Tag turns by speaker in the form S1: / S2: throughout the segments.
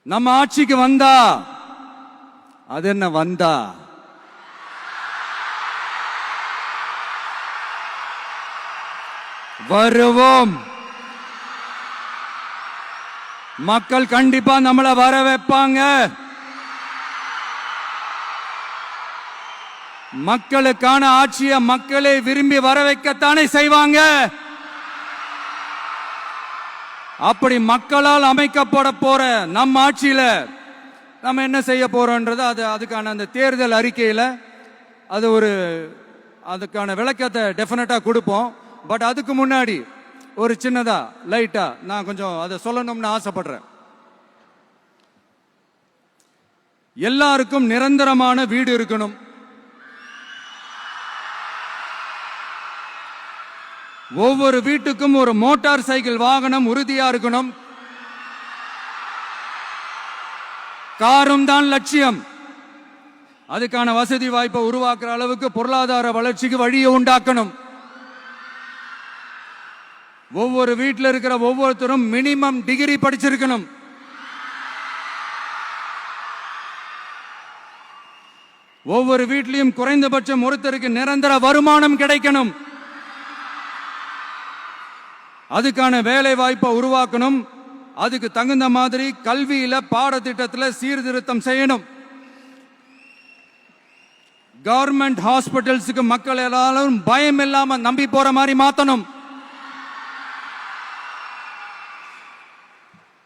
S1: நம்ம ஆட்சிக்கு வந்தா அது என்ன வந்தா வருவோம். மக்கள் கண்டிப்பா நம்மளை வர வைப்பாங்க. மக்களுக்கான ஆட்சியை மக்களே விரும்பி வர வைக்கத்தானே செய்வாங்க. அப்படி மக்களால் அமைக்கப்பட போற நம்ம ஆட்சியில நம்ம என்ன செய்ய போறோம்ன்றது அதுக்கான அந்த தேர்தல் அறிக்கையில அதுக்கான விளக்கத்தை டெஃபினட்டா கொடுப்போம். பட் அதுக்கு முன்னாடி ஒரு சின்னதா லைட்டா நான் கொஞ்சம் அதை சொல்லணும்னு ஆசைப்படுறேன். எல்லாருக்கும் நிரந்தரமான வீடு இருக்கணும். ஒவ்வொரு வீட்டுக்கும் ஒரு மோட்டார் சைக்கிள் வாகனம் உறுதியா இருக்கணும். காரும் தான் லட்சியம். அதுக்கான வசதி வாய்ப்பை உருவாக்குற அளவுக்கு பொருளாதார வளர்ச்சிக்கு வழியை உண்டாக்கணும். ஒவ்வொரு வீட்டில் இருக்கிற ஒவ்வொருத்தரும் மினிமம் டிகிரி படிச்சிருக்கணும். ஒவ்வொரு வீட்டிலையும் குறைந்தபட்சம் ஒருத்தருக்கு நிரந்தர வருமானம் கிடைக்கணும். அதுக்கான வேலை வாய்ப்பை உருவாக்கணும். அதுக்கு தகுந்த மாதிரி கல்வியில பாடத்திட்டத்தில் சீர்திருத்தம் செய்யணும். கவர்மெண்ட் ஹாஸ்பிட்டல்ஸுக்கு மக்கள் எல்லாரும் பயம் இல்லாம நம்பி போற மாதிரி மாத்தணும்.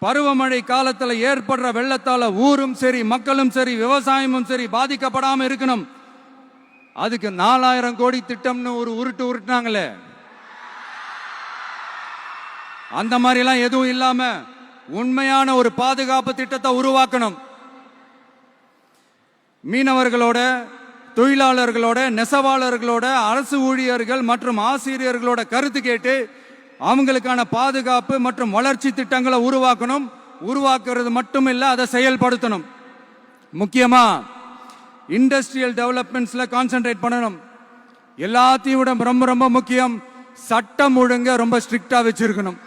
S1: பருவமழை காலத்தில் ஏற்படுற வெள்ளத்தால ஊரும் சரி மக்களும் சரி விவசாயமும் சரி பாதிக்கப்படாம இருக்கணும். அதுக்கு 4000 கோடி திட்டம்னு ஒரு உருட்டுனாங்களே, அந்த மாதிரி எல்லாம் எதுவும் இல்லாம உண்மையான ஒரு பாதுகாப்பு திட்டத்தை உருவாக்கணும். மீனவர்களோட, தொழிலாளர்களோட, நெசவாளர்களோட, அரசு ஊழியர்கள் மற்றும் ஆசிரியர்களோட கருத்து கேட்டு அவங்களுக்கான பாதுகாப்பு மற்றும் வளர்ச்சி திட்டங்களை உருவாக்கணும். உருவாக்குறது மட்டும் இல்ல, அதை செயல்படுத்தணும். முக்கியமா இண்டஸ்ட்ரியல் டெவலப்மெண்ட்ஸ்ல கான்சென்ட்ரேட் பண்ணணும். எல்லாத்தையும் விட ரொம்ப ரொம்ப முக்கியம், சட்டம் ஒழுங்க ரொம்ப ஸ்ட்ரிக்டா வச்சிருக்கணும்.